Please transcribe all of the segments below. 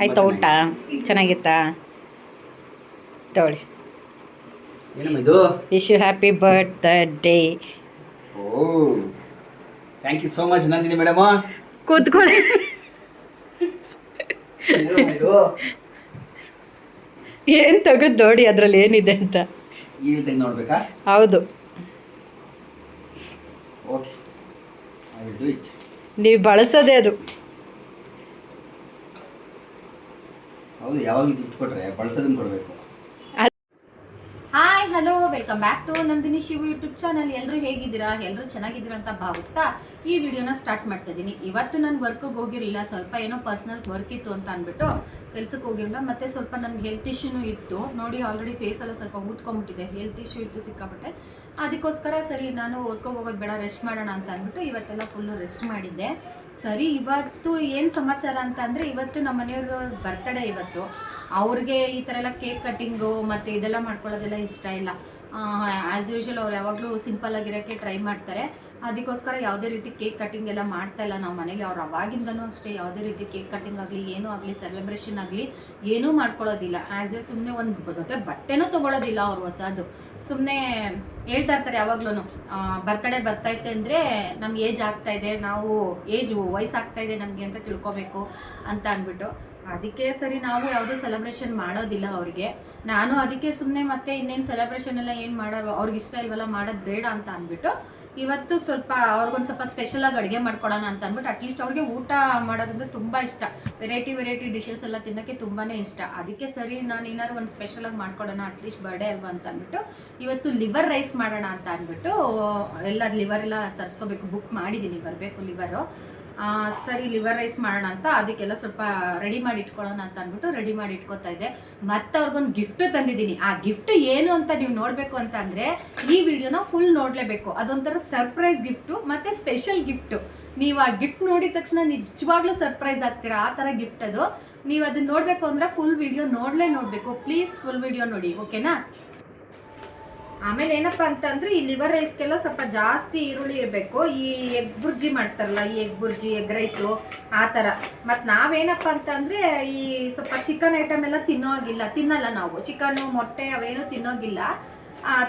ಆಯ್ತಾ ಊಟ ಚೆನ್ನಾಗಿತ್ತಾ? ತಗೊಳ್ಳಿ. ಏನಮ್ಮ ಇದು? Wish you happy birthday. Oh thank you so much Nandini madam. ಕೂತ್ಕೊಳ್ಳಿ. ಇದು ಏನು ತೆಗೆದು ನೋಡಿ ಅದರಲ್ಲಿ ಏನಿದೆ ಅಂತ. ಈಗ ತೆಗೆದು ನೋಡ್ಬೇಕಾ? ಹೌದು, okay I will do it. ನೀವು ಬಳಸೋದೇ ಅದು. ಹೌದು, ಯಾವಾಗಲೂ ಗಿಫ್ಟ್ ಕೊಟ್ಟರೆ ಬಳಸೋದನ್ನು ಕೊಡಬೇಕು. Hi hello welcome back to Nandini Shivu YouTube channel. ಎಲ್ಲರೂ ಹೇಗಿದ್ದೀರಾ? ಎಲ್ಲರೂ ಚೆನ್ನಾಗಿದ್ದೀರಾ ಅಂತ ಭಾವಿಸ್ತಾ ಈ ವಿಡಿಯೋನ ಸ್ಟಾರ್ಟ್ ಮಾಡ್ತಾ ಇದ್ದೀನಿ. ಇವತ್ತು ನಾನು ವರ್ಕಿಗೆ ಹೋಗಿರಲಿಲ್ಲ, ಸ್ವಲ್ಪ ಏನೋ ಪರ್ಸ್ನಲ್ ವರ್ಕ್ ಇತ್ತು ಅಂತ ಅಂದ್ಬಿಟ್ಟು ಕೆಲ್ಸಕ್ಕೆ ಹೋಗಿರಲಿಲ್ಲ. ಮತ್ತು ಸ್ವಲ್ಪ ನನಗೆ ಹೆಲ್ತ್ ಇಶ್ಯೂನೂ ಇತ್ತು. ನೋಡಿ ಆಲ್ರೆಡಿ ಫೇಸ್ ಎಲ್ಲ ಸ್ವಲ್ಪ ಊದ್ಕೊಂಡ್ಬಿಟ್ಟಿದೆ, ಹೆಲ್ತ್ ಇಶ್ಯೂ ಇತ್ತು ಸಿಕ್ಕಾಪಟ್ಟೆ. ಅದಕ್ಕೋಸ್ಕರ ಸರಿ ನಾನು ವರ್ಕಿಗೆ ಹೋಗೋದು ಬೇಡ, ರೆಸ್ಟ್ ಮಾಡೋಣ ಅಂತ ಅಂದ್ಬಿಟ್ಟು ಇವತ್ತೆಲ್ಲ ಫುಲ್ಲು ರೆಸ್ಟ್ ಮಾಡಿದ್ದೆ. ಸರಿ, ಇವತ್ತು ಏನು ಸಮಾಚಾರ ಅಂತ ಅಂದರೆ, ಇವತ್ತು ನಮ್ಮ ಮನೆಯವ್ರ ಬರ್ತಡೇ. ಇವತ್ತು ಅವ್ರಿಗೆ ಈ ಥರ ಎಲ್ಲ ಕೇಕ್ ಕಟ್ಟಿಂಗು ಮತ್ತು ಇದೆಲ್ಲ ಮಾಡ್ಕೊಳ್ಳೋದೆಲ್ಲ ಇಷ್ಟ ಇಲ್ಲ. ಆ್ಯಸ್ ಯೂಶ್ವಲ್ ಅವ್ರು ಯಾವಾಗಲೂ ಸಿಂಪಲ್ ಆಗಿರೋಕ್ಕೆ ಟ್ರೈ ಮಾಡ್ತಾರೆ. ಅದಕ್ಕೋಸ್ಕರ ಯಾವುದೇ ರೀತಿ ಕೇಕ್ ಕಟ್ಟಿಂಗ್ ಎಲ್ಲ ಮಾಡ್ತಾ ಇಲ್ಲ ನಾವು ಮನೇಲಿ. ಅವ್ರು ಅವಾಗಿಂದನೂ ಅಷ್ಟೇ ಯಾವುದೇ ರೀತಿ ಕೇಕ್ ಕಟ್ಟಿಂಗ್ ಆಗಲಿ, ಏನೂ ಆಗಲಿ, ಸೆಲೆಬ್ರೇಷನ್ ಆಗಲಿ ಏನೂ ಮಾಡ್ಕೊಳ್ಳೋದಿಲ್ಲ. ಆ್ಯಸ್ ಎ ಸುಮ್ಮನೆ ಒಂದು ಜೊತೆ ಬಟ್ಟೆನೂ ತೊಗೊಳೋದಿಲ್ಲ ಅವ್ರು ಹೊಸದು. ಸುಮ್ಮನೆ ಹೇಳ್ತಾ ಇರ್ತಾರೆ ಯಾವಾಗ್ಲೂ, ಬರ್ತಡೇ ಬರ್ತೈತೆ ಅಂದರೆ ನಮ್ಗೆ ಏಜ್ ಆಗ್ತಾಯಿದೆ, ನಾವು ವಯಸ್ಸಾಗ್ತಾಯಿದೆ ನಮಗೆ ಅಂತ ತಿಳ್ಕೊಬೇಕು ಅಂತ ಅಂದ್ಬಿಟ್ಟು. ಅದಕ್ಕೆ ಸರಿ ನಾವು ಯಾವುದೂ ಸೆಲೆಬ್ರೇಷನ್ ಮಾಡೋದಿಲ್ಲ ಅವ್ರಿಗೆ. ನಾನು ಅದಕ್ಕೆ ಸುಮ್ಮನೆ ಮತ್ತೆ ಇನ್ನೇನು ಸೆಲೆಬ್ರೇಷನ್ ಎಲ್ಲ ಏನು ಅವ್ರಿಗೆ ಇಷ್ಟ ಇಲ್ವಲ್ಲ, ಮಾಡೋದು ಬೇಡ ಅಂತ ಅಂದ್ಬಿಟ್ಟು ಇವತ್ತು ಸ್ವಲ್ಪ ಅವ್ರಿಗೊಂದು ಸ್ವಲ್ಪ ಸ್ಪೆಷಲಾಗಿ ಅಡುಗೆ ಮಾಡ್ಕೊಡೋಣ ಅಂತ ಅಂದ್ಬಿಟ್ಟು. ಅಟ್ಲೀಸ್ಟ್ ಅವ್ರಿಗೆ ಊಟ ಮಾಡೋದಂದ್ರೆ ತುಂಬ ಇಷ್ಟ, ವೆರೈಟಿ ಡಿಶಸ್ ಎಲ್ಲ ತಿನ್ನೋಕ್ಕೆ ತುಂಬಾ ಇಷ್ಟ. ಅದಕ್ಕೆ ಸರಿ ನಾನು ಏನಾದ್ರು ಒಂದು ಸ್ಪೆಷಲಾಗಿ ಮಾಡ್ಕೊಡೋಣ, ಅಟ್ಲೀಸ್ಟ್ ಬರ್ಡೇ ಅಲ್ವಾ ಅಂತ ಅಂದ್ಬಿಟ್ಟು ಇವತ್ತು ಲಿವರ್ ರೈಸ್ ಮಾಡೋಣ ಅಂತ ಅಂದ್ಬಿಟ್ಟು ಎಲ್ಲ ಲಿವರ್ ಎಲ್ಲ ತರಿಸ್ಕೋಬೇಕು, ಬುಕ್ ಮಾಡಿದ್ದೀನಿ, ಬರಬೇಕು ಲಿವರು. ಸರಿ ಲಿವರ್ ರೈಸ್ ಮಾಡೋಣ ಅಂತ ಅದಕ್ಕೆಲ್ಲ ಸ್ವಲ್ಪ ರೆಡಿ ಮಾಡಿ ಇಟ್ಕೊಳ್ಳೋಣ ಅಂತ ಅಂದ್ಬಿಟ್ಟು ರೆಡಿ ಮಾಡಿ ಇಟ್ಕೊತಾ ಇದ್ದೆ. ಮತ್ತೆ ಅವ್ರಿಗೊಂದು ಗಿಫ್ಟ್ ತಂದಿದ್ದೀನಿ. ಆ ಗಿಫ್ಟ್ ಏನು ಅಂತ ನೀವು ನೋಡಬೇಕು ಅಂತ ಅಂದರೆ ಈ ವಿಡಿಯೋನ ಫುಲ್ ನೋಡಲೇಬೇಕು. ಅದೊಂಥರ ಸರ್ಪ್ರೈಸ್ ಗಿಫ್ಟು ಮತ್ತು ಸ್ಪೆಷಲ್ ಗಿಫ್ಟು. ನೀವು ಆ ಗಿಫ್ಟ್ ನೋಡಿದ ತಕ್ಷಣ ನಿಜವಾಗ್ಲೂ ಸರ್ಪ್ರೈಸ್ ಆಗ್ತೀರಾ, ಆ ಥರ ಗಿಫ್ಟ್ ಅದು. ನೀವು ಅದನ್ನ ನೋಡಬೇಕು ಅಂದರೆ ಫುಲ್ ವಿಡಿಯೋ ನೋಡಬೇಕು. ಪ್ಲೀಸ್ ಫುಲ್ ವಿಡಿಯೋ ನೋಡಿ, ಓಕೆನಾ? ಆಮೇಲೆ ಏನಪ್ಪ ಅಂತಂದ್ರೆ, ಈ ಲಿವರ್ ರೈಸ್ಗೆಲ್ಲ ಸ್ವಲ್ಪ ಜಾಸ್ತಿ ಈರುಳ್ಳಿ ಇರಬೇಕು. ಈ ಎಗ್ ಬುರ್ಜಿ ಮಾಡ್ತಾರಲ್ಲ, ಈ ಎಗ್ ಬುರ್ಜಿ, ಎಗ್ ರೈಸು ಆ ಥರ. ಮತ್ತು ನಾವೇನಪ್ಪ ಅಂತಂದರೆ ಈ ಸ್ವಲ್ಪ ಚಿಕನ್ ಐಟಮ್ ಎಲ್ಲ ತಿನ್ನಲ್ಲ ನಾವು. ಚಿಕನ್ನು, ಮೊಟ್ಟೆ ಅವೇನೂ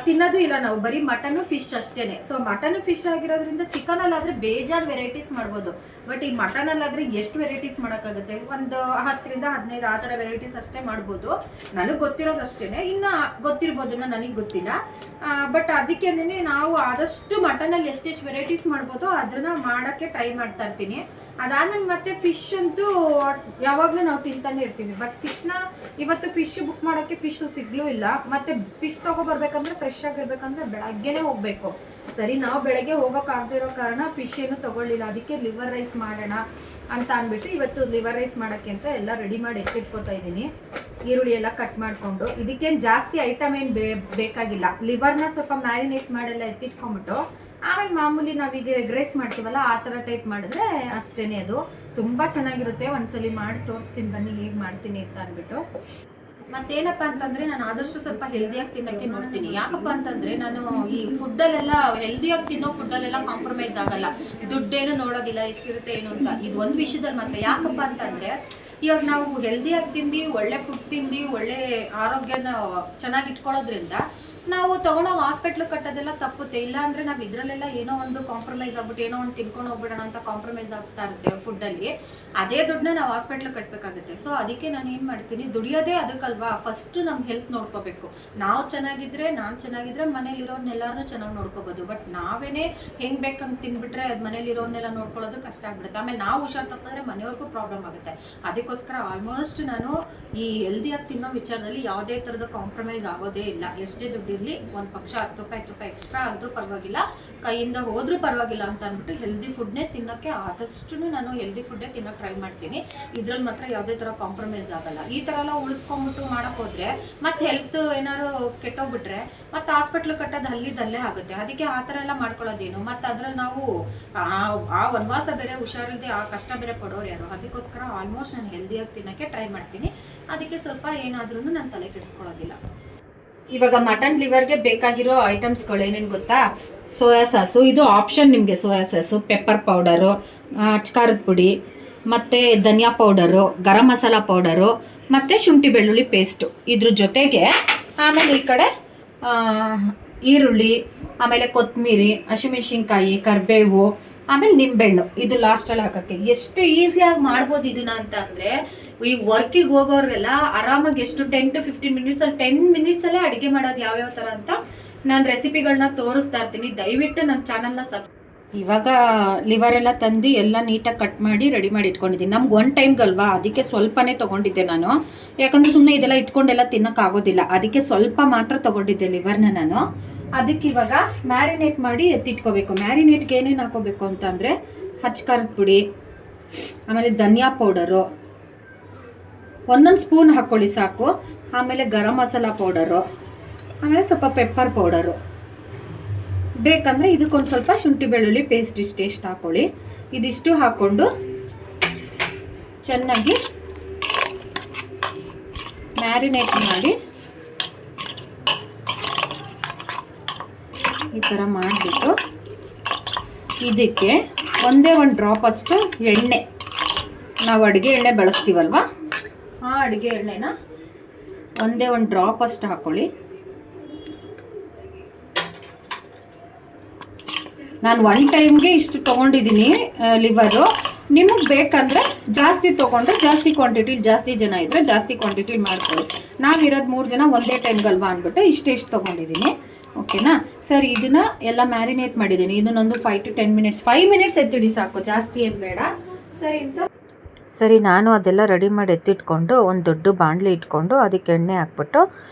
ತಿನ್ನೋದು ಇಲ್ಲ ನಾವು. ಬರೀ ಮಟನ್ನು, ಫಿಶ್ ಅಷ್ಟೇ. ಸೊ ಮಟನ್ನು, ಫಿಶ್ ಆಗಿರೋದ್ರಿಂದ ಚಿಕನಲ್ಲಾದರೆ ಬೇಜಾರು ವೆರೈಟೀಸ್ ಮಾಡ್ಬೋದು. ಬಟ್ ಈ ಮಟನಲ್ಲಾದರೆ ಎಷ್ಟು ವೆರೈಟೀಸ್ ಮಾಡೋಕ್ಕಾಗುತ್ತೆ? ಒಂದು 10ರಿಂದ 15 ಆ ಥರ ವೆರೈಟೀಸ್ ಅಷ್ಟೇ ಮಾಡ್ಬೋದು. ನನಗೆ ಗೊತ್ತಿರೋದು ಅಷ್ಟೇ, ಇನ್ನು ಗೊತ್ತಿರ್ಬೋದು, ನನಗೆ ಗೊತ್ತಿಲ್ಲ. ಬಟ್ ಅದಕ್ಕೇನೆ ನಾವು ಆದಷ್ಟು ಮಟನಲ್ಲಿ ಎಷ್ಟೆಷ್ಟು ವೆರೈಟೀಸ್ ಮಾಡ್ಬೋದೋ ಅದನ್ನು ಮಾಡೋಕ್ಕೆ ಟ್ರೈ ಮಾಡ್ತಾ ಇರ್ತೀನಿ. ಅದಾದ್ಮೇಲೆ ಮತ್ತೆ ಫಿಶ್ ಅಂತೂ ಯಾವಾಗಲೂ ನಾವು ತಿಂತಾನೆ ಇರ್ತೀವಿ. ಬಟ್ ಫಿಶ್ನ ಇವತ್ತು ಫಿಶ್ ಬುಕ್ ಮಾಡೋಕ್ಕೆ ಫಿಶ್ ಸಿಗ್ಲೂ ಇಲ್ಲ. ಮತ್ತು ಫಿಶ್ ತೊಗೊಬರ್ಬೇಕಂದ್ರೆ ಫ್ರೆಶ್ ಆಗಿರ್ಬೇಕಂದ್ರೆ ಬೆಳಗ್ಗೆನೇ ಹೋಗಬೇಕು. ಸರಿ, ನಾವು ಬೆಳಗ್ಗೆ ಹೋಗೋಕ್ಕಾಗದಿರೋ ಕಾರಣ ಫಿಶ್ ಏನು ತೊಗೊಳ್ಳಿಲ್ಲ. ಅದಕ್ಕೆ ಲಿವರ್ ರೈಸ್ ಮಾಡೋಣ ಅಂತ ಅಂದ್ಬಿಟ್ಟು ಇವತ್ತು ಲಿವರ್ ರೈಸ್ ಮಾಡೋಕ್ಕೆ ಅಂತ ಎಲ್ಲ ರೆಡಿ ಮಾಡಿ ಎತ್ತಿಟ್ಕೋತಾ ಇದ್ದೀನಿ. ಈರುಳ್ಳಿ ಎಲ್ಲ ಕಟ್ ಮಾಡಿಕೊಂಡು, ಇದಕ್ಕೇನು ಜಾಸ್ತಿ ಐಟಮ್ ಏನು ಬೇಕಾಗಿಲ್ಲ. ಲಿವರ್ನ ಸ್ವಲ್ಪ ಮ್ಯಾರಿನೇಟ್ ಮಾಡೆಲ್ಲ ಎತ್ತಿಟ್ಕೊಂಡ್ಬಿಟ್ಟು ಆಮೇಲೆ ಮಾಮೂಲಿ ನಾವೀಗ ಎಗ್ ರೈಸ್ ಮಾಡ್ತೀವಲ್ಲ ಆ ಥರ ಟೈಪ್ ಮಾಡಿದ್ರೆ ಅಷ್ಟೇ. ಅದು ತುಂಬ ಚೆನ್ನಾಗಿರುತ್ತೆ. ಒಂದ್ಸಲಿ ಮಾಡಿ ತೋರಿಸ್ತೀನಿ ಬನ್ನಿ ಹೇಗೆ ಮಾಡ್ತೀನಿ ಅಂತ ಅಂದ್ಬಿಟ್ಟು. ಮತ್ತೇನಪ್ಪ ಅಂತಂದರೆ, ನಾನು ಆದಷ್ಟು ಸ್ವಲ್ಪ ಹೆಲ್ದಿಯಾಗಿ ತಿನ್ನೋಕ್ಕೆ ನೋಡ್ತೀನಿ. ಯಾಕಪ್ಪ ಅಂತಂದರೆ, ನಾನು ಈ ಫುಡ್ಡಲ್ಲೆಲ್ಲ ಹೆಲ್ದಿಯಾಗಿ ತಿನ್ನೋ ಫುಡ್ಡಲ್ಲೆಲ್ಲ ಕಾಂಪ್ರಮೈಸ್ ಆಗಲ್ಲ. ದುಡ್ಡೇನು ನೋಡೋದಿಲ್ಲ ಎಷ್ಟಿರುತ್ತೆ ಏನು ಅಂತ. ಇದು ಒಂದು ವಿಷಯದಲ್ಲಿ ಮಾತ್ರ. ಯಾಕಪ್ಪ ಅಂತಂದರೆ, ಇವಾಗ ನಾವು ಹೆಲ್ದಿಯಾಗಿ ತಿಂದು, ಒಳ್ಳೆ ಫುಡ್ ತಿಂದು, ಒಳ್ಳೆ ಆರೋಗ್ಯನ ಚೆನ್ನಾಗಿ ಇಟ್ಕೊಳ್ಳೋದ್ರಿಂದ ನಾವು ತೊಗೊಂಡೋಗಿ ಹಾಸ್ಪಿಟ್ಲಿಗೆ ಕಟ್ಟೋದೆಲ್ಲ ತಪ್ಪುತ್ತೆ. ಇಲ್ಲ ಅಂದರೆ ನಾವು ಇದರಲ್ಲೆಲ್ಲ ಏನೋ ಒಂದು ಕಾಂಪ್ರಮೈಸ್ ಆಗ್ಬಿಟ್ಟು ಏನೋ ಒಂದು ತಿನ್ಕೊಂಡು ಹೋಗ್ಬಿಡೋಣ ಅಂತ ಕಾಂಪ್ರಮೈಸ್ ಆಗ್ತಾ ಇರುತ್ತೆ ಫುಡ್ಡಲ್ಲಿ. ಅದೇ ದುಡ್ಡನ್ನ ನಾವು ಹಾಸ್ಪಿಟ್ಲಿಗೆ ಕಟ್ಟಬೇಕಾಗುತ್ತೆ. ಸೊ ಅದಕ್ಕೆ ನಾನು ಏನು ಮಾಡ್ತೀನಿ, ದುಡಿಯೋದೇ ಅದಕ್ಕಲ್ವಾ. ಫಸ್ಟು ನಮ್ಮ ಹೆಲ್ತ್ ನೋಡ್ಕೋಬೇಕು. ನಾವು ಚೆನ್ನಾಗಿದ್ದರೆ, ನಾನು ಚೆನ್ನಾಗಿದ್ದರೆ ಮನೇಲಿರೋರ್ನೆಲ್ಲರೂ ಚೆನ್ನಾಗಿ ನೋಡ್ಕೋಬೋದು. ಬಟ್ ನಾವೇನೇ ಹೆಂಗೆ ಬೇಕಂತ ತಿನ್ಬಿಟ್ರೆ ಅದು ಮನೇಲಿರೋರ್ನೆಲ್ಲ ನೋಡ್ಕೊಳ್ಳೋದು ಕಷ್ಟ ಆಗ್ಬಿಡುತ್ತೆ. ಆಮೇಲೆ ನಾವು ಹುಷಾರು ತಪ್ಪಿದ್ರೆ ಮನೆಯವ್ರಿಗೂ ಪ್ರಾಬ್ಲಮ್ ಆಗುತ್ತೆ. ಅದಕ್ಕೋಸ್ಕರ ಆಲ್ಮೋಸ್ಟ್ ನಾನು ಈ ಹೆಲ್ದಿಯಾಗಿ ತಿನ್ನೋ ವಿಚಾರದಲ್ಲಿ ಯಾವುದೇ ಥರದ ಕಾಂಪ್ರಮೈಸ್ ಆಗೋದೇ ಇಲ್ಲ. ಎಷ್ಟೇ ದುಡ್ಡಿರಲಿ, ಒಂದು ಪಕ್ಷ 10 ರೂಪಾಯಿ 20 ರೂಪಾಯಿ ಎಕ್ಸ್ಟ್ರಾ ಆದರೂ ಪರವಾಗಿಲ್ಲ, ಕೈಯಿಂದ ಹೋದ್ರೂ ಪರವಾಗಿಲ್ಲ ಅಂತ ಅಂದ್ಬಿಟ್ಟು ಹೆಲ್ದಿ ಫುಡ್ನೇ ತಿನ್ನೋಕ್ಕೆ ಆದಷ್ಟು ನಾನು ಹೆಲ್ದಿ ಫುಡ್ಡೇ ತಿನ್ನೋಕ್ಕೆ ಟ್ರೈ ಮಾಡ್ತೀನಿ. ಇದ್ರಲ್ಲಿ ಮಾತ್ರ ಯಾವುದೇ ಥರ ಕಾಂಪ್ರಮೈಸ್ ಆಗಲ್ಲ. ಈ ಥರ ಎಲ್ಲ ಉಳಿಸ್ಕೊಂಡ್ಬಿಟ್ಟು ಮಾಡೋಕ್ಕೆ ಹೋದರೆ ಮತ್ತೆ ಹೆಲ್ತ್ ಏನಾದ್ರು ಕೆಟ್ಟೋಗ್ಬಿಟ್ರೆ ಮತ್ತೆ ಹಾಸ್ಪಿಟ್ಲ್ ಕಟ್ಟೋದು ಅಲ್ಲೇ ಆಗುತ್ತೆ. ಅದಕ್ಕೆ ಆ ಥರ ಎಲ್ಲ ಮಾಡ್ಕೊಳ್ಳೋದೇನು. ಮತ್ತು ಅದ್ರಲ್ಲಿ ನಾವು ಆ ವನವಾಸ ಬೇರೆ, ಹುಷಾರಿಲ್ಲದೆ ಆ ಕಷ್ಟ ಬೇರೆ ಪಡೋರು ಯಾರು. ಅದಕ್ಕೋಸ್ಕರ ಆಲ್ಮೋಸ್ಟ್ ನಾನು ಹೆಲ್ದಿಯಾಗಿ ತಿನ್ನೋಕ್ಕೆ ಟ್ರೈ ಮಾಡ್ತೀನಿ. ಅದಕ್ಕೆ ಸ್ವಲ್ಪ ಏನಾದ್ರೂ ನಾನು ತಲೆ ಕೆಡಿಸ್ಕೊಳ್ಳೋದಿಲ್ಲ. ಇವಾಗ ಮಟನ್ ಲಿವರ್ಗೆ ಬೇಕಾಗಿರೋ ಐಟಮ್ಸ್ಗಳು ಏನೇನು ಗೊತ್ತಾ? ಸೋಯಾ ಸಾಸು, ಇದು ಆಪ್ಷನ್ ನಿಮಗೆ. ಸೋಯಾ ಸಾಸು, ಪೆಪ್ಪರ್ ಪೌಡರು, ಖಾರದ ಪುಡಿ, ಮತ್ತು ಧನಿಯಾ ಪೌಡರು, ಗರಂ ಮಸಾಲ ಪೌಡರು ಮತ್ತು ಶುಂಠಿ ಬೆಳ್ಳುಳ್ಳಿ ಪೇಸ್ಟು. ಇದ್ರ ಜೊತೆಗೆ ಆಮೇಲೆ ಈ ಕಡೆ ಈರುಳ್ಳಿ, ಆಮೇಲೆ ಕೊತ್ತಂಬರಿ, ಹಸಿಮೆಣ್ಸಿನ್ಕಾಯಿ, ಕರಿಬೇವು, ಆಮೇಲೆ ನಿಂಬೆಹಣ್ಣು. ಇದು ಲಾಸ್ಟಲ್ಲಿ ಹಾಕೋಕ್ಕೆ. ಎಷ್ಟು ಈಸಿಯಾಗಿ ಮಾಡ್ಬೋದು ಇದನ್ನ ಅಂತ ಅಂದರೆ, ಈ ವರ್ಕಿಗೆ ಹೋಗೋರೆಲ್ಲ ಆರಾಮಾಗಿ ಎಷ್ಟು 10 to 15 ಮಿನಿಟ್ಸಲ್ಲಿ 10 ಮಿನಿಟ್ಸಲ್ಲೇ ಅಡುಗೆ ಮಾಡೋದು ಯಾವ್ಯಾವ ಥರ ಅಂತ ನಾನು ರೆಸಿಪಿಗಳನ್ನ ತೋರಿಸ್ತಾ ಇರ್ತೀನಿ. ದಯವಿಟ್ಟು ನನ್ನ ಚಾನಲ್ನ ಇವಾಗ ಲಿವರ್ ಎಲ್ಲ ತಂದು ಎಲ್ಲ ನೀಟಾಗಿ ಕಟ್ ಮಾಡಿ ರೆಡಿ ಮಾಡಿ ಇಟ್ಕೊಂಡಿದ್ದೀನಿ. ನಮ್ಗೆ ಒನ್ ಟೈಮ್ಗಲ್ವಾ, ಅದಕ್ಕೆ ಸ್ವಲ್ಪನೇ ತೊಗೊಂಡಿದ್ದೆ ನಾನು. ಯಾಕಂದರೆ ಸುಮ್ಮನೆ ಇದೆಲ್ಲ ಇಟ್ಕೊಂಡೆಲ್ಲ ತಿನ್ನೋಕ್ಕಾಗೋದಿಲ್ಲ, ಅದಕ್ಕೆ ಸ್ವಲ್ಪ ಮಾತ್ರ ತೊಗೊಂಡಿದ್ದೆ ಲಿವರ್ನ ನಾನು. ಅದಕ್ಕೆ ಇವಾಗ ಮ್ಯಾರಿನೇಟ್ ಮಾಡಿ ಎತ್ತಿಟ್ಕೋಬೇಕು. ಮ್ಯಾರಿನೇಟ್ಗೆ ಏನೇನು ಹಾಕೋಬೇಕು ಅಂತಂದರೆ ಹಚ್ಚ ಖಾರದ ಪುಡಿ, ಆಮೇಲೆ ಧನಿಯಾ ಪೌಡರು 1 ಸ್ಪೂನ್ ಹಾಕ್ಕೊಳ್ಳಿ ಸಾಕು. ಆಮೇಲೆ ಗರಂ ಮಸಾಲ ಪೌಡರು, ಆಮೇಲೆ ಸ್ವಲ್ಪ ಪೆಪ್ಪರ್ ಪೌಡರು. ಬೇಕಂದರೆ ಇದಕ್ಕೊಂದು ಸ್ವಲ್ಪ ಶುಂಠಿ ಬೆಳ್ಳುಳ್ಳಿ ಪೇಸ್ಟ್ ಇಷ್ಟು ಹಾಕ್ಕೊಳ್ಳಿ. ಇದಿಷ್ಟು ಹಾಕ್ಕೊಂಡು ಚೆನ್ನಾಗಿ ಮ್ಯಾರಿನೇಟ್ ಮಾಡಿ ಈ ಥರ ಮಾಡಿಬಿಟ್ಟು ಇದಕ್ಕೆ ಒಂದೇ ಒಂದು ಡ್ರಾಪ್ ಅಷ್ಟು ಎಣ್ಣೆ, ನಾವು ಅಡುಗೆ ಎಣ್ಣೆ ಬಳಸ್ತೀವಲ್ವ, ಆ ಅಡುಗೆ ಎಣ್ಣೆನ ಒಂದೇ ಒಂದು ಡ್ರಾಪ್ ಅಷ್ಟು ಹಾಕ್ಕೊಳ್ಳಿ. ನಾನು ಒನ್ ಟೈಮ್ಗೆ ಇಷ್ಟು ತೊಗೊಂಡಿದ್ದೀನಿ ಲಿವರು. ನಿಮಗೆ ಬೇಕಂದರೆ ಜಾಸ್ತಿ ತೊಗೊಂಡ್ರೆ ಜಾಸ್ತಿ ಕ್ವಾಂಟಿಟಿಲಿ, ಜಾಸ್ತಿ ಜನ ಇದ್ದರೆ ಜಾಸ್ತಿ ಕ್ವಾಂಟಿಟಿಲಿ ಮಾಡ್ಕೊಳ್ಳಿ. ನಾವಿರೋದು 3 ಜನ ಒಂದೇ ಟೈಮ್ಗಲ್ವಾ ಅಂದ್ಬಿಟ್ಟು ಇಷ್ಟು ತೊಗೊಂಡಿದ್ದೀನಿ. ಓಕೆನಾ? ಸರಿ, ಇದನ್ನು ಎಲ್ಲ ಮ್ಯಾರಿನೇಟ್ ಮಾಡಿದ್ದೀನಿ. ಇದನ್ನೊಂದು 5 to 10 ಮಿನಿಟ್ಸ್, 5 ಮಿನಿಟ್ಸ್ ಎತ್ತಿಡಿ ಸಾಕು, ಜಾಸ್ತಿ ಏನು ಬೇಡ. ಸರಿ, ನಾನು ಅದೆಲ್ಲ ರೆಡಿ ಮಾಡಿ ಎತ್ತಿಟ್ಕೊಂಡು ಒಂದು ದೊಡ್ಡ ಬಾಣಲಿ ಇಟ್ಕೊಂಡು ಅದಕ್ಕೆ ಎಣ್ಣೆ ಹಾಕ್ಬಿಟ್ಟು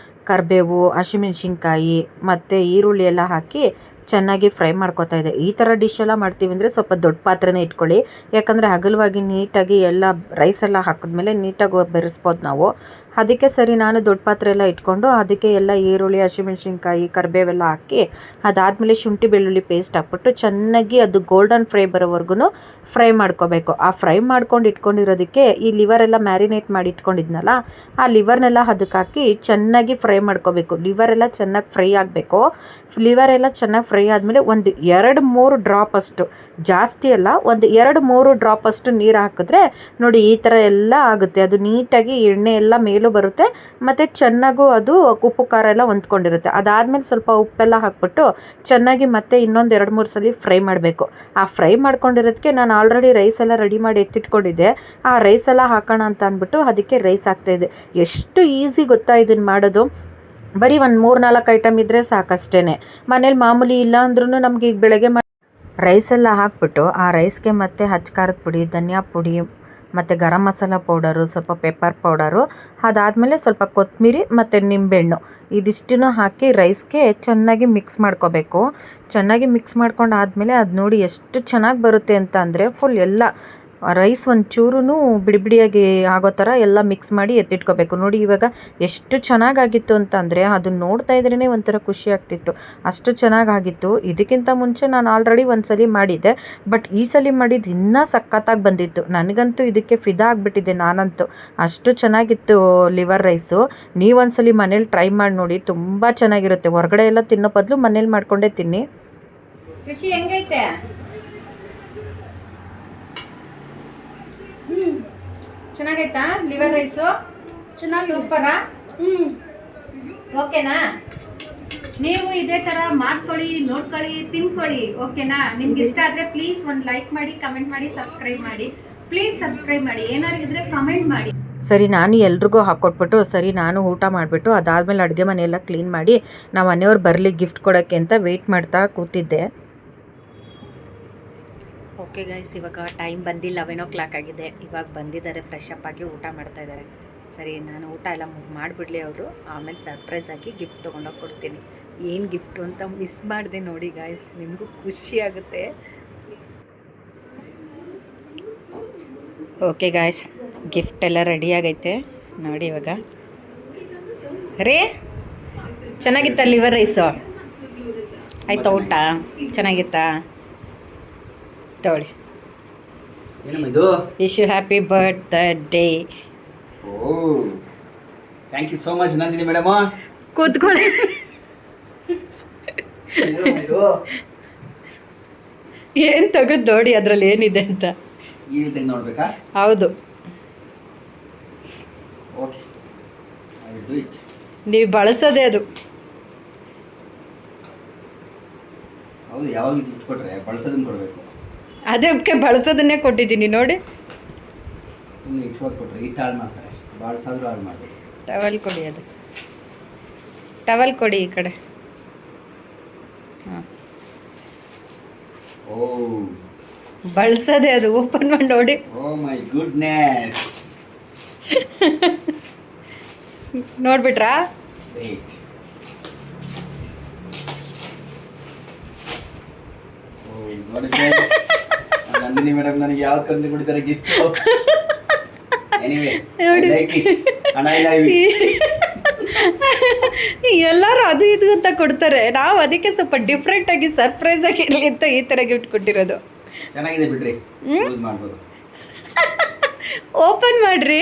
ಕರಿಬೇವು, ಹಸಿಮೆಣ್ಸಿನ್ಕಾಯಿ ಮತ್ತು ಈರುಳ್ಳಿ ಎಲ್ಲ ಹಾಕಿ ಚೆನ್ನಾಗಿ ಫ್ರೈ ಮಾಡ್ಕೊತಾ ಇದೆ. ಈ ಥರ ಡಿಶ್ ಎಲ್ಲ ಮಾಡ್ತೀವಿ ಅಂದರೆ ಸ್ವಲ್ಪ ದೊಡ್ಡ ಪಾತ್ರೆನೇ ಇಟ್ಕೊಳ್ಳಿ. ಯಾಕಂದರೆ ಅಗಲವಾಗಿ ನೀಟಾಗಿ ಎಲ್ಲ ರೈಸ್ ಎಲ್ಲ ಹಾಕಿದ್ಮೇಲೆ ನೀಟಾಗಿ ಬೆರೆಸ್ಬೋದು ನಾವು. ಅದಕ್ಕೆ ಸರಿ ನಾನು ದೊಡ್ಡ ಪಾತ್ರೆ ಎಲ್ಲ ಇಟ್ಕೊಂಡು ಅದಕ್ಕೆ ಎಲ್ಲ ಈರುಳ್ಳಿ, ಹಸಿಮೆಣ್ಸಿನ್ಕಾಯಿ, ಕರಿಬೇವೆಲ್ಲ ಹಾಕಿ ಅದಾದಮೇಲೆ ಶುಂಠಿ ಬೆಳ್ಳುಳ್ಳಿ ಪೇಸ್ಟ್ ಹಾಕ್ಬಿಟ್ಟು ಚೆನ್ನಾಗಿ ಅದು ಗೋಲ್ಡನ್ ಫ್ರೈ ಬರೋವರೆಗೂ ಫ್ರೈ ಮಾಡ್ಕೋಬೇಕು. ಆ ಫ್ರೈ ಮಾಡ್ಕೊಂಡು ಇಟ್ಕೊಂಡಿರೋದಕ್ಕೆ ಈ ಲಿವರೆಲ್ಲ ಮ್ಯಾರಿನೇಟ್ ಮಾಡಿ ಇಟ್ಕೊಂಡಿದ್ನಲ್ಲ, ಆ ಲಿವರ್ನೆಲ್ಲ ಅದಕ್ಕೆ ಹಾಕಿ ಚೆನ್ನಾಗಿ ಫ್ರೈ ಮಾಡ್ಕೋಬೇಕು. ಲಿವರೆಲ್ಲ ಚೆನ್ನಾಗಿ ಫ್ರೈ ಆಗಬೇಕು. ಲಿವರೆಲ್ಲ ಚೆನ್ನಾಗಿ ಫ್ರೈ ಆದಮೇಲೆ ಒಂದು 2-3 ಡ್ರಾಪ್ ಅಷ್ಟು, ಜಾಸ್ತಿ ಅಲ್ಲ, ಒಂದು 2-3 ಡ್ರಾಪ್ ಅಷ್ಟು ನೀರು ಹಾಕಿದ್ರೆ ನೋಡಿ ಈ ಥರ ಎಲ್ಲ ಆಗುತ್ತೆ. ಅದು ನೀಟಾಗಿ ಎಣ್ಣೆ ಎಲ್ಲ ಮೇಲೂ ಬರುತ್ತೆ ಮತ್ತು ಚೆನ್ನಾಗೂ ಅದು ಉಪ್ಪು ಖಾರ ಎಲ್ಲ ಹೊಂದ್ಕೊಂಡಿರುತ್ತೆ. ಅದಾದಮೇಲೆ ಸ್ವಲ್ಪ ಉಪ್ಪೆಲ್ಲ ಹಾಕ್ಬಿಟ್ಟು ಚೆನ್ನಾಗಿ ಮತ್ತೆ ಇನ್ನೊಂದು 2-3 ಸಲ ಫ್ರೈ ಮಾಡಬೇಕು. ಆ ಫ್ರೈ ಮಾಡ್ಕೊಂಡಿರೋದಕ್ಕೆ ನಾನು ಆಲ್ರೆಡಿ ರೈಸ್ ಎಲ್ಲ ರೆಡಿ ಮಾಡಿ ಎತ್ತಿಟ್ಕೊಂಡಿದ್ದೆ. ಆ ರೈಸ್ ಎಲ್ಲ ಹಾಕೋಣ ಅಂತ ಅಂದ್ಬಿಟ್ಟು ಅದಕ್ಕೆ ರೈಸ್ ಹಾಕ್ತಾಯಿದ್ದೆ. ಎಷ್ಟು ಈಸಿ ಗೊತ್ತಾ ಇದನ್ನು ಮಾಡೋದು. ಬರೀ ಒಂದು 3-4 ಐಟಮ್ ಇದ್ದರೆ ಸಾಕಷ್ಟೇ. ಮನೇಲಿ ಮಾಮೂಲಿ ಇಲ್ಲ ಅಂದ್ರೂ ನಮಗೆ ಈಗ ಬೆಳಗ್ಗೆ ರೈಸೆಲ್ಲ ಹಾಕ್ಬಿಟ್ಟು ಆ ರೈಸ್ಗೆ ಮತ್ತು ಹಚ್ಚ ಖಾರದ ಪುಡಿ, ಧನಿಯಾ ಪುಡಿ ಮತ್ತು ಗರಂ ಮಸಾಲ ಪೌಡರು, ಸ್ವಲ್ಪ ಪೆಪ್ಪರ್ ಪೌಡರು, ಅದಾದಮೇಲೆ ಸ್ವಲ್ಪ ಕೊತ್ತಂಬರಿ ಮತ್ತು ನಿಂಬೆಹಣ್ಣು ಇದಿಷ್ಟನ್ನು ಹಾಕಿ ರೈಸ್ಗೆ ಚೆನ್ನಾಗಿ ಮಿಕ್ಸ್ ಮಾಡ್ಕೋಬೇಕು. ಚೆನ್ನಾಗಿ ಮಿಕ್ಸ್ ಮಾಡ್ಕೊಂಡು ಆದಮೇಲೆ ಅದು ನೋಡಿ ಎಷ್ಟು ಚೆನ್ನಾಗಿ ಬರುತ್ತೆ ಅಂತ ಅಂದರೆ ಫುಲ್ ಎಲ್ಲ ರೈಸ್ ಒಂಚೂರು ಬಿಡಿಯಾಗಿ ಆಗೋ ಥರ ಎಲ್ಲ ಮಿಕ್ಸ್ ಮಾಡಿ ಎತ್ತಿಟ್ಕೋಬೇಕು. ನೋಡಿ ಇವಾಗ ಎಷ್ಟು ಚೆನ್ನಾಗಾಗಿತ್ತು ಅಂತಂದರೆ ಅದನ್ನು ನೋಡ್ತಾ ಇದ್ರೇ ಒಂಥರ ಖುಷಿ ಆಗ್ತಿತ್ತು, ಅಷ್ಟು ಚೆನ್ನಾಗಾಗಿತ್ತು. ಇದಕ್ಕಿಂತ ಮುಂಚೆ ನಾನು ಆಲ್ರೆಡಿ ಒಂದ್ಸಲಿ ಮಾಡಿದ್ದೆ, ಬಟ್ ಈ ಸಲ ಮಾಡಿದ್ದು ಇನ್ನೂ ಸಖತ್ತಾಗಿ ಬಂದಿತ್ತು. ನನಗಂತೂ ಇದಕ್ಕೆ ಫಿದಾ ಆಗಿಬಿಟ್ಟಿದ್ದೆ ನಾನಂತೂ, ಅಷ್ಟು ಚೆನ್ನಾಗಿತ್ತು ಲಿವರ್ ರೈಸು. ನೀವೊಂದ್ಸಲಿ ಮನೇಲಿ ಟ್ರೈ ಮಾಡಿ ನೋಡಿ, ತುಂಬ ಚೆನ್ನಾಗಿರುತ್ತೆ. ಹೊರಗಡೆ ಎಲ್ಲ ತಿನ್ನೋ ಬದಲು ಮನೇಲಿ ಮಾಡ್ಕೊಂಡೇ ತಿನ್ನಿ. ಖುಷಿ ಹೆಂಗೈತೆ? ಚೆನ್ನಾಗೈತಾ ಲಿವರ್ ರೈಸು? ಚೆನ್ನಾಗಿ, ಸೂಪರಾ? ಓಕೆನಾ? ನೀವು ಇದೇ ಥರ ಮಾಡ್ಕೊಳ್ಳಿ, ನೋಡ್ಕೊಳ್ಳಿ, ತಿನ್ಕೊಳ್ಳಿ. ಓಕೆನಾ? ನಿಮ್ಗೆ ಇಷ್ಟ ಆದರೆ ಪ್ಲೀಸ್ ಒಂದು ಲೈಕ್ ಮಾಡಿ, ಕಮೆಂಟ್ ಮಾಡಿ, ಸಬ್ಸ್ಕ್ರೈಬ್ ಮಾಡಿ. ಪ್ಲೀಸ್ ಸಬ್ಸ್ಕ್ರೈಬ್ ಮಾಡಿ. ಏನಾದ್ರು ಇದ್ರೆ ಕಮೆಂಟ್ ಮಾಡಿ. ಸರಿ, ನಾನು ಎಲ್ರಿಗೂ ಹಾಕ್ಕೊಟ್ಬಿಟ್ಟು ಸರಿ ನಾನು ಊಟ ಮಾಡಿಬಿಟ್ಟು ಅದಾದಮೇಲೆ ಅಡುಗೆ ಮನೆಯೆಲ್ಲ ಕ್ಲೀನ್ ಮಾಡಿ ನಾವು ಮನೆಯವ್ರು ಬರಲಿ ಗಿಫ್ಟ್ ಕೊಡೋಕ್ಕೆ ಅಂತ ವೆಯ್ಟ್ ಮಾಡ್ತಾ ಕೂತಿದ್ದೆ. ಓಕೆ ಗೈಸ್, ಇವಾಗ ಟೈಮ್ ಬಂದಿಲ್ಲ, 11 o'clock ಆಗಿದೆ. ಇವಾಗ ಬಂದಿದ್ದಾರೆ, ಫ್ರೆಶ್ ಅಪ್ ಆಗಿ ಊಟ ಮಾಡ್ತಾ ಇದ್ದಾರೆ. ಸರಿ, ನಾನು ಊಟ ಎಲ್ಲ ಮಾಡಿಬಿಡ್ಲಿ ಅವರು, ಆಮೇಲೆ ಸರ್ಪ್ರೈಸ್ ಆಗಿ ಗಿಫ್ಟ್ ತೊಗೊಂಡೋಗಿ ಕೊಡ್ತೀನಿ. ಏನು ಗಿಫ್ಟು ಅಂತ ಮಿಸ್ ಮಾಡಿದೆ ನೋಡಿ ಗೈಸ್, ನಿಮಗೂ ಖುಷಿ ಆಗುತ್ತೆ. ಓಕೆ ಗೈಸ್, ಗಿಫ್ಟ್ ಎಲ್ಲ ರೆಡಿ ಆಗೈತೆ ನೋಡಿ. ಇವಾಗ ರೇ ಚೆನ್ನಾಗಿತ್ತ ಲಿವರ್ ರೈಸು? ಆಯ್ತಾ ಊಟ? ಚೆನ್ನಾಗಿತ್ತಾ? ತಗೊಳ್ಳಿ. Wish you happy birthday. Oh, thank you so much Nandini madam. ಕೂತ್ಕೊಳ್ಳಿ. ಏನು ತೆಗೆದು ನೋಡಿ ಅದರಲ್ಲಿ ಏನಿದೆ ಅಂತ. ಈ ರೀತಿ ನೋಡ್ಬೇಕಾ? ಹೌದು. Okay, I will do it. ನೀವು ಬಳಸೋದೇ ಅದು. ಹೌದು, ಯಾವಾಗಲೂ ಗಿಫ್ಟ್ ಕೊಟ್ಟರೆ ಬಳಸೋದನ್ನ ಕೊಡಬೇಕು. ಅದಕ್ಕೆ ಬಳಸೋದನ್ನೇ ಕೊಟ್ಟಿದ್ದೀನಿ ನೋಡಿ. ಸುಮ್ಮನೆ ಇಟ್ಕೊಂಡು ಕೊಟ್ಟರೆ ಇಟ್ಟು ಹಾಳು ಮಾಡ್ತಾರೆ, ಬಳಸಾದ್ರೂ ಹಾಳು ಮಾಡಬೇಕು. ಟವಲ್ ಕೊಡಿ, ಅದು ಟವಲ್ ಕೊಡಿ ಈ ಕಡೆ. ಹಾಂ, ಓ ಬಳಸೋದೇ ಅದು. ಓಪನ್ ಮಾಡಿ ನೋಡಿ. ಓ ಮೈ ಗುಡ್ನೆಸ್. ನೋಡ್ಬಿಟ್ರಾ? ವೇಟ್. ಓ ನೋಡಿ ಫ್ರೆಂಡ್ಸ್, ನಂದಿನಿ ಮೇಡಮ್ ನನಗೆ ಯಾವ ಕಂದು ಕೊಡ್ತಾರೆ gift. Anyway, I like it and I love it. ಎಲ್ಲರೂ ಅದು ಇದು ಅಂತ ಕೊಡ್ತಾರೆ. ನಾವು ಅದಕ್ಕೆ ಸ್ವಲ್ಪ ಡಿಫ್ರೆಂಟ್ ಆಗಿ ಸರ್ಪ್ರೈಸ್ ಆಗಿ ಇರಲಿ ಅಂತ ಈ ಥರ ಗಿಫ್ಟ್ ಕೊಟ್ಟಿರೋದು. ಚೆನ್ನಾಗಿದೆ ಬಿಡ್ರಿ, ಯೂಸ್ ಮಾಡ್ಬೋದು. ಓಪನ್ ಮಾಡ್ರಿ.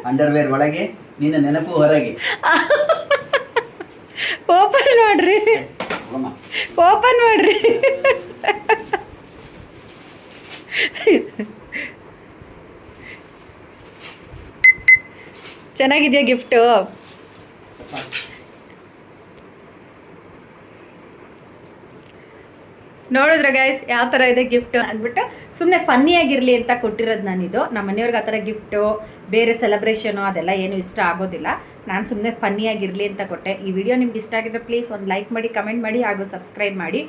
ಅಂಡರ್ವೇರ್ ಒಳಗೆ, ನಿನ್ನ ನೆನಪು ಹೊರಗೆ. ಓಪನ್ ಮಾಡ್ರಿ, ಹೋಗಮ್ಮ. ಓಪನ್ ಮಾಡ್ರಿ. ಚೆನ್ನಾಗಿದೆಯಾ ಗಿಫ್ಟು? ನೋಡಿದ್ರೆ ಗೈಸ್ ಯಾವ ಥರ ಇದೆ ಗಿಫ್ಟ್ ಅಂದ್ಬಿಟ್ಟು ಸುಮ್ಮನೆ ಫನ್ನಿಯಾಗಿರಲಿ ಅಂತ ಕೊಟ್ಟಿರೋದು ನಾನಿದು. ನಮ್ಮ ಮನೆಯವ್ರಿಗೆ ಆ ಥರ ಗಿಫ್ಟು ಬೇರೆ ಸೆಲೆಬ್ರೇಷನು ಅದೆಲ್ಲ ಏನು ಇಷ್ಟ ಆಗೋದಿಲ್ಲ. ನಾನು ಸುಮ್ಮನೆ ಫನ್ನಿಯಾಗಿರಲಿ ಅಂತ ಕೊಟ್ಟೆ. ಈ ವಿಡಿಯೋ ನಿಮ್ಗೆ ಇಷ್ಟ ಆಗಿದ್ರೆ ಪ್ಲೀಸ್ ಒಂದು ಲೈಕ್ ಮಾಡಿ, ಕಮೆಂಟ್ ಮಾಡಿ ಹಾಗೂ ಸಬ್ಸ್ಕ್ರೈಬ್ ಮಾಡಿ.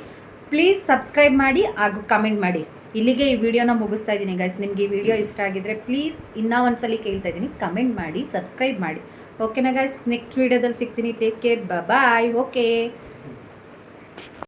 ಪ್ಲೀಸ್ ಸಬ್ಸ್ಕ್ರೈಬ್ ಮಾಡಿ ಹಾಗೂ ಕಮೆಂಟ್ ಮಾಡಿ. ಇಲ್ಲಿಗೆ ಈ ವಿಡಿಯೋನ ಮುಗಿಸ್ತಾ ಇದ್ದೀನಿ ಗೈಸ್. ನಿಮಗೆ ಈ ವಿಡಿಯೋ ಇಷ್ಟ ಆಗಿದ್ರೆ ಪ್ಲೀಸ್ ಇನ್ನೂ ಒಂದ್ಸಲಿ ಕೇಳ್ತಾ ಇದ್ದೀನಿ, ಕಮೆಂಟ್ ಮಾಡಿ, ಸಬ್ಸ್ಕ್ರೈಬ್ ಮಾಡಿ. ಓಕೆನಾ ಗೈಸ್? ನೆಕ್ಸ್ಟ್ ವಿಡಿಯೋದಲ್ಲಿ ಸಿಗ್ತೀನಿ. ಟೇಕ್ ಕೇರ್, ಬಾಯ್. ಓಕೆ.